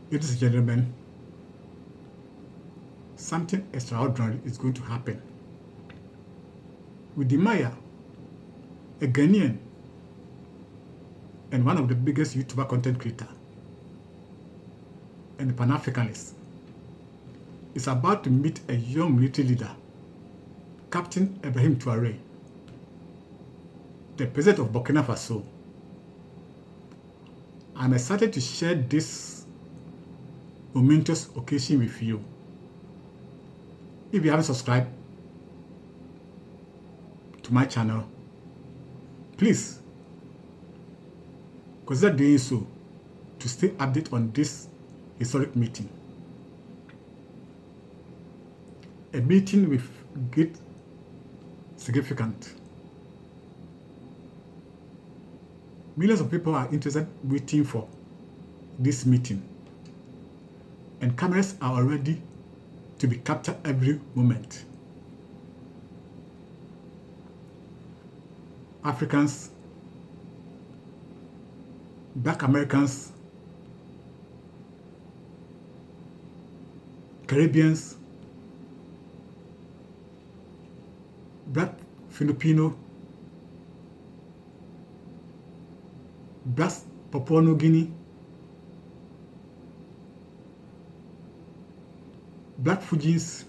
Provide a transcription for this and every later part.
Ladies and gentlemen, something extraordinary is going to happen. Wodemaya, a Ghanaian and one of the biggest YouTuber content creator and a Pan-Africanist, is about to meet a young military leader, Captain Ibrahim Traoré, the president of Burkina Faso. I'm excited to share this momentous occasion with you. If you haven't subscribed to my channel, please consider doing so to stay updated on this historic meeting. A meeting with great significance. Millions of people are interested waiting for this meeting, and cameras are already to be captured every moment. Africans, Black Americans, Caribbeans, Black Filipino, Black Papua New Guinea, Black Fujians,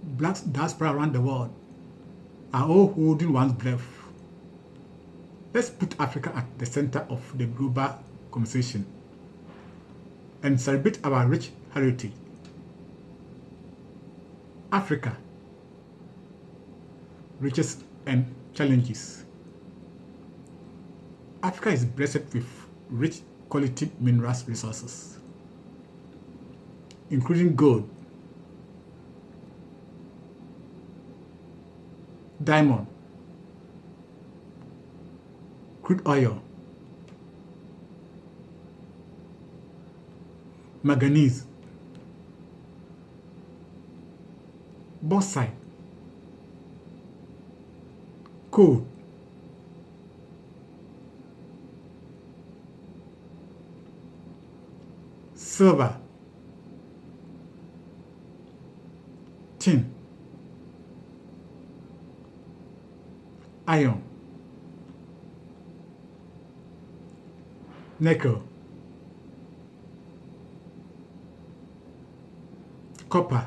Black diaspora around the world are all holding one's breath. Let's put Africa at the center of the global conversation and celebrate our rich heritage. Africa, riches and challenges. Africa is blessed with rich quality minerals resources, including gold, diamond, crude oil, manganese, bauxite, coal, silver, tin, iron, nickel, copper,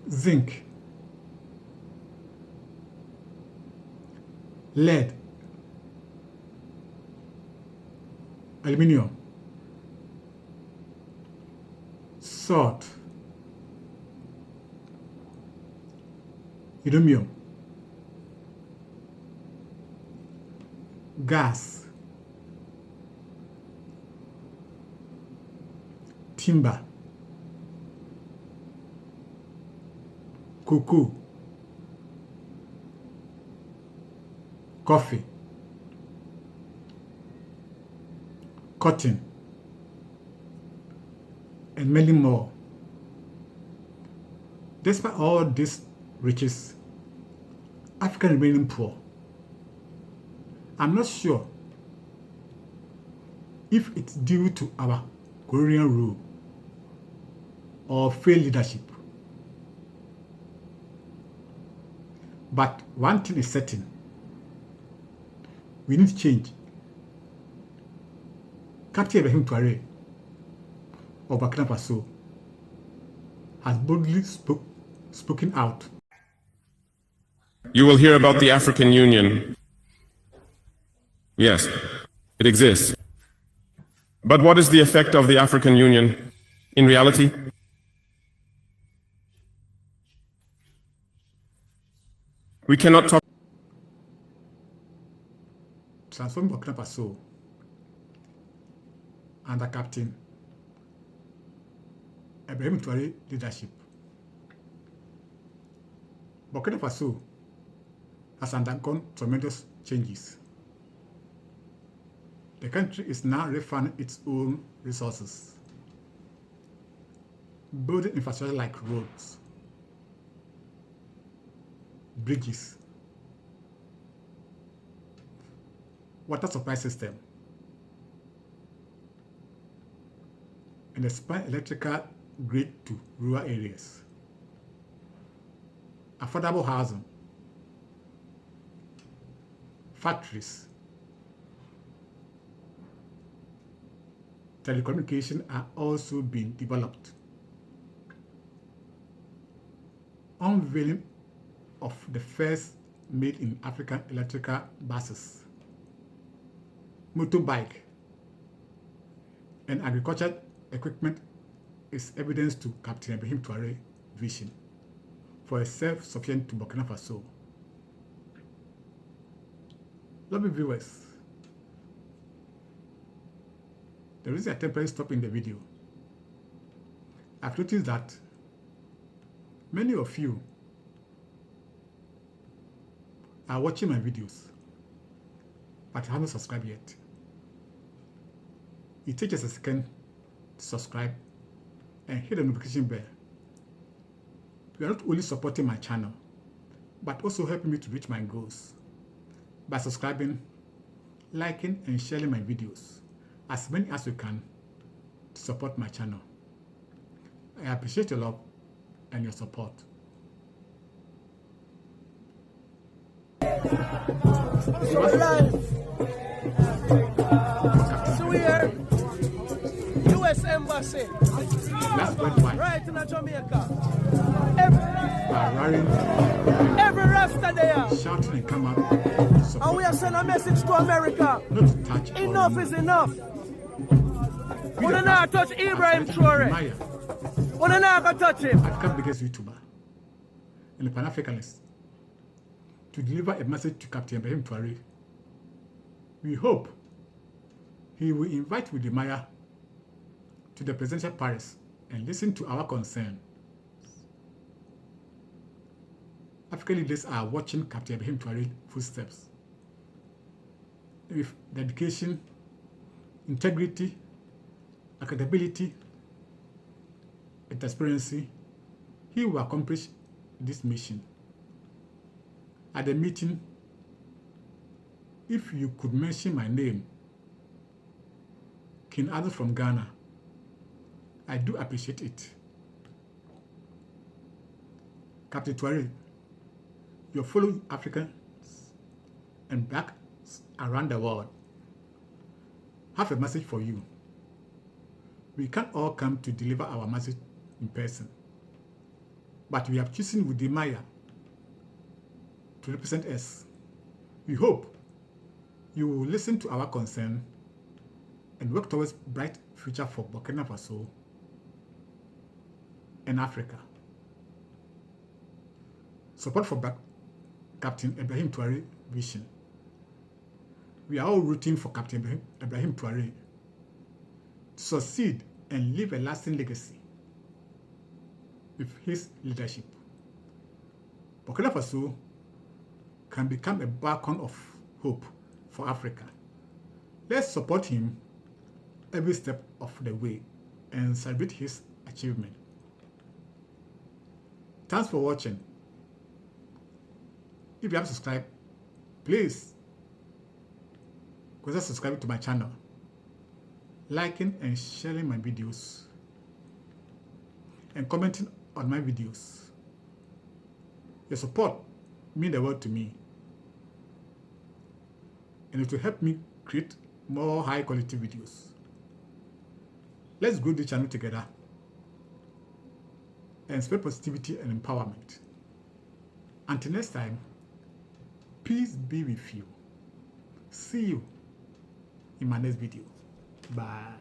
zinc, lead, aluminium, salt, uranium, gas, timber, cocoa, coffee, cotton, and many more. Despite all these riches, Africa remains poor. I'm not sure if it's due to our colonial rule or failed leadership. But one thing is certain: we need change. Captain Ibrahim Traoré of Burkina Faso has boldly spoken out. You will hear about the African Union. Yes, it exists. But what is the effect of the African Union in reality? We cannot talk. Transform Burkina Faso under Captain Ibrahim Traoré leadership. Burkina Faso has undergone tremendous changes. The country is now refining its own resources, building infrastructure like roads, bridges, water supply system, and expand electrical grid to rural areas, affordable housing, factories, telecommunication are also being developed. Unveiling of the first made in African electrical buses, motorbike, and agricultural equipment is evidence to Captain Ibrahim Traoré's vision for a self-sufficient to Burkina Faso. Lovely viewers, there is a temporary stop in the video. I've noticed that many of you are watching my videos but haven't subscribed yet. It takes us a second to subscribe and hit the notification bell. You are not only supporting my channel but also helping me to reach my goals by subscribing, liking, and sharing my videos as many as you can to support my channel. I appreciate your love and your support. So here, U.S. Embassy, That's worldwide. right in Jamaica. Every Rasta there. shouting and come out. And we are sending a message to America. Not to touch Enough is enough. We don't not touch Ibrahim Traoré. We don't not touch him. Africa's biggest YouTuber and a Pan-Africanist, to deliver a message to Captain Ibrahim Traoré. We hope he will invite Wodemaya to the presidential palace and listen to our concern. African leaders are watching Captain Ibrahim Traoré's footsteps. With dedication, integrity, accountability, and transparency, he will accomplish this mission. At the meeting, if you could mention my name, King Adams from Ghana, I do appreciate it. Captain Traoré, your fellow Africans and blacks around the world have a message for you. We can't all come to deliver our message in person, but we have chosen Wodemaya to represent us. We hope you will listen to our concern and work towards bright future for Burkina Faso and Africa. Support for Captain Ibrahim Traoré vision. We are all rooting for Captain Ibrahim Traoré to succeed and leave a lasting legacy with his leadership. Burkina Faso can become a beacon of hope for Africa. Let's support him every step of the way and celebrate his achievement. Thanks for watching. If you haven't subscribed, please consider subscribing to my channel, liking and sharing my videos, and commenting on my videos. Your support means the world to me, and it will help me create more high quality videos. Let's grow the channel together and spread positivity and empowerment. Until next time, peace be with you. See you in my next video. Bye.